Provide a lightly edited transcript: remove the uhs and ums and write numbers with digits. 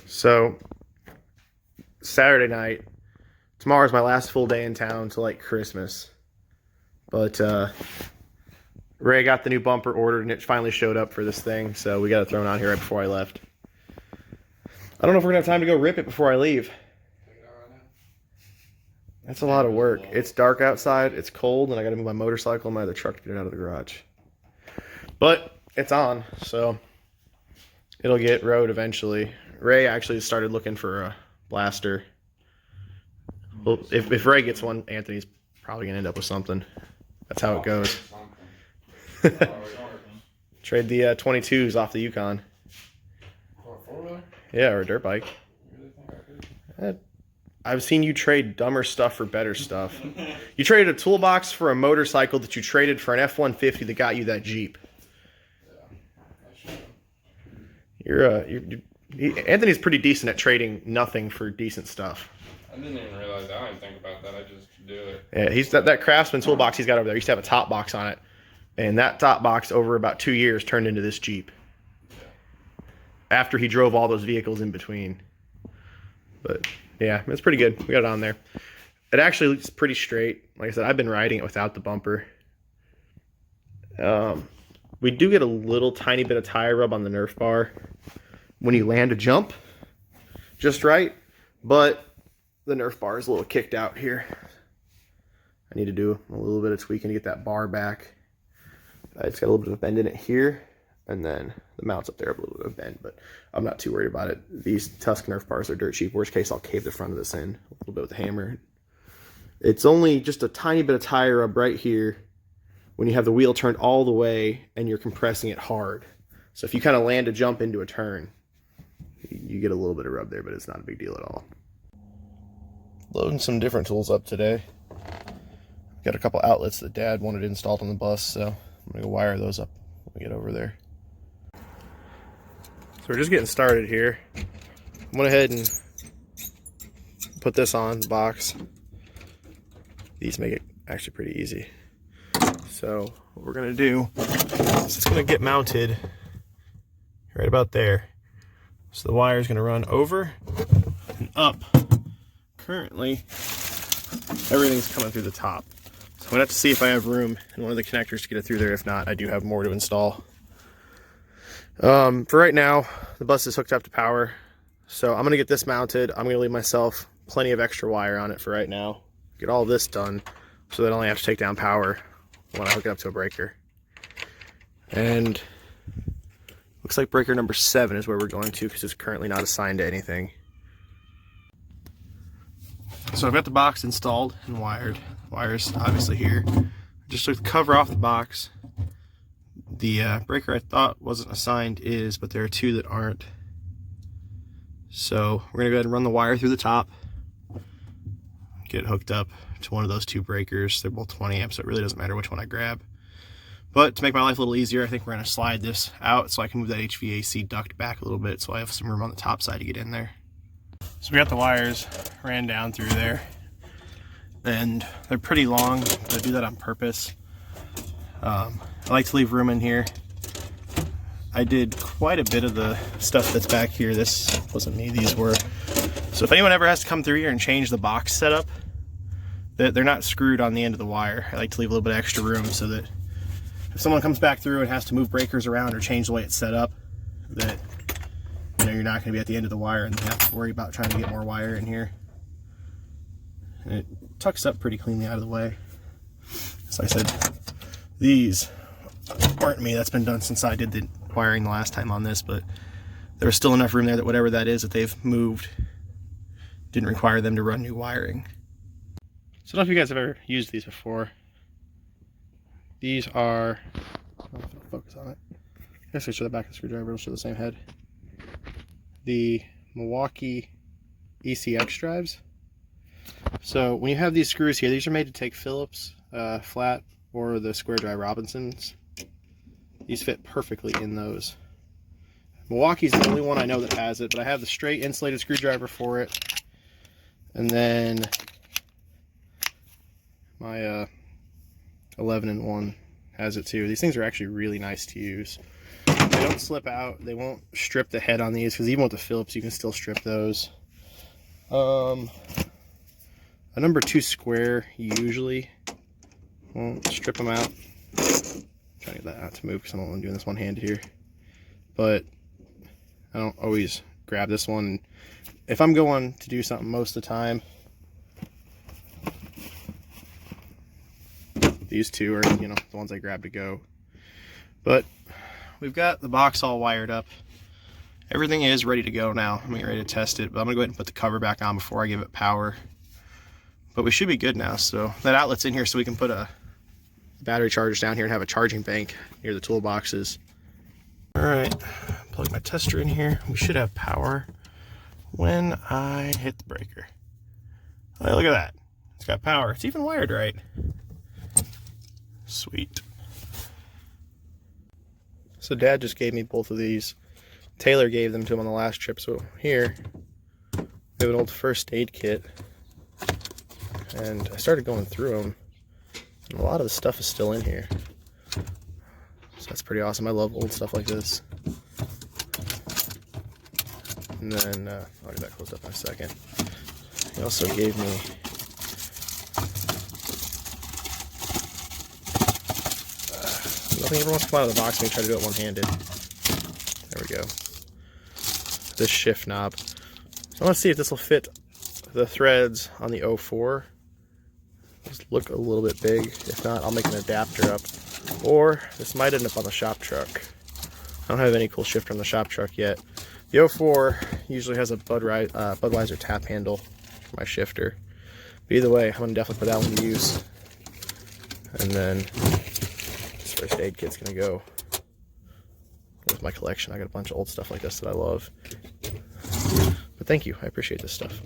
So, Saturday night, tomorrow's my last full day in town till like Christmas. But Ray got the new bumper ordered and it finally showed up for this thing, so we got it thrown out here right before I left. I don't know if we're gonna have time to go rip it before I leave. That's a lot of work. It's dark outside, it's cold, and I gotta move my motorcycle and my other truck to get it out of the garage. But it's on, so it'll get rode eventually. Ray actually started looking for a blaster. Well, if Ray gets one, Anthony's probably gonna end up with something. That's how it goes. Trade the 22s off the Yukon. Yeah, or a dirt bike. I've seen you trade dumber stuff for better stuff. You traded a toolbox for a motorcycle that you traded for an F-150 that got you that Jeep. Anthony's pretty decent at trading nothing for decent stuff. I didn't even realize that. I didn't think about that. I just do it. Yeah, he's that Craftsman toolbox he's got over there. He used to have a top box on it, and that top box over about 2 years turned into this Jeep. After he drove all those vehicles in between. But yeah, it's pretty good. We got it on there. It actually looks pretty straight. Like I said, I've been riding it without the bumper. We do get a little tiny bit of tire rub on the Nerf bar when you land a jump just right, but the Nerf bar is a little kicked out here. I need to do a little bit of tweaking to get that bar back. It's got a little bit of a bend in it here, and then the mounts up there have a little bit of a bend, but I'm not too worried about it. These Tusk Nerf bars are dirt cheap. Worst case, I'll cave the front of this in a little bit with a hammer. It's only just a tiny bit of tire rub right here when you have the wheel turned all the way and you're compressing it hard. So if you kind of land a jump into a turn, you get a little bit of rub there, but it's not a big deal at all. Loading some different tools up today. Got a couple outlets that Dad wanted installed on the bus, so I'm gonna go wire those up when we get over there. So we're just getting started here. I went ahead and put this on the box. These make it actually pretty easy. So what we're gonna do is it's gonna get mounted right about there. So the wire is gonna run over and up. Currently, everything's coming through the top. So I'm gonna have to see if I have room in one of the connectors to get it through there. If not, I do have more to install. For right now, the bus is hooked up to power. So I'm gonna get this mounted. I'm gonna leave myself plenty of extra wire on it for right now. Get all this done so that I only have to take down power when I hook it up to a breaker. And looks like breaker number 7 is where we're going to, because it's currently not assigned to anything. So I've got the box installed and wired. Wire's obviously here. Just took the cover off the box. The breaker I thought wasn't assigned is, but there are 2 that aren't. So we're gonna go ahead and run the wire through the top. Get it hooked up to one of those 2 breakers. They're both 20 amps, so it really doesn't matter which one I grab. But to make my life a little easier, I think we're gonna slide this out so I can move that HVAC duct back a little bit so I have some room on the top side to get in there. So we got the wires ran down through there, and they're pretty long. I do that on purpose. I like to leave room in here. I did quite a bit of the stuff that's back here. This wasn't me, these were. So if anyone ever has to come through here and change the box setup, they're not screwed on the end of the wire. I like to leave a little bit of extra room so that if someone comes back through and has to move breakers around or change the way it's set up, that you're not going to be at the end of the wire and have to worry about trying to get more wire in here. And it tucks up pretty cleanly out of the way. As I said, these aren't me. That's been done since I did the wiring the last time on this, but there was still enough room there that whatever that is that they've moved didn't require them to run new wiring. So I don't know if you guys have ever used these before. These are, I don't know if it'll focus on it. I guess I show the back of the screwdriver, it'll show the same head. The Milwaukee ECX drives. So when you have these screws here, these are made to take Phillips flat or the square drive Robinsons. These fit perfectly in those. Milwaukee's the only one I know that has it, but I have the straight insulated screwdriver for it. And then my 11-in-1 has it too. These things are actually really nice to use. They don't slip out. They won't strip the head on these, because even with the Phillips, you can still strip those. A number 2 square usually won't strip them out. I'm trying to get that out to move because I don't want to do this one-handed here. But I don't always grab this one. If I'm going to do something most of the time, these two are, you know, the ones I grab to go. But we've got the box all wired up. Everything is ready to go now. I'm getting ready to test it, but I'm gonna go ahead and put the cover back on before I give it power. But we should be good now. So that outlet's in here so we can put a battery chargers down here and have a charging bank near the toolboxes. All right, plug my tester in here. We should have power when I hit the breaker. Oh, look at that. It's got power. It's even wired right. Sweet. So Dad just gave me both of these. Taylor gave them to him on the last trip. So here, we have an old first aid kit. And I started going through them. And a lot of the stuff is still in here. So that's pretty awesome. I love old stuff like this. And then, I'll get that closed up in a second. He also gave me nothing ever wants to come out of the box when you try to do it one-handed. There we go. This shift knob. So I want to see if this will fit the threads on the 04. Just look a little bit big. If not, I'll make an adapter up. Or this might end up on the shop truck. I don't have any cool shifter on the shop truck yet. The 04 usually has a Budweiser tap handle for my shifter. But either way, I'm going to definitely put that one to use. And then this first aid kit's going to go with my collection. I got a bunch of old stuff like this that I love. But thank you. I appreciate this stuff.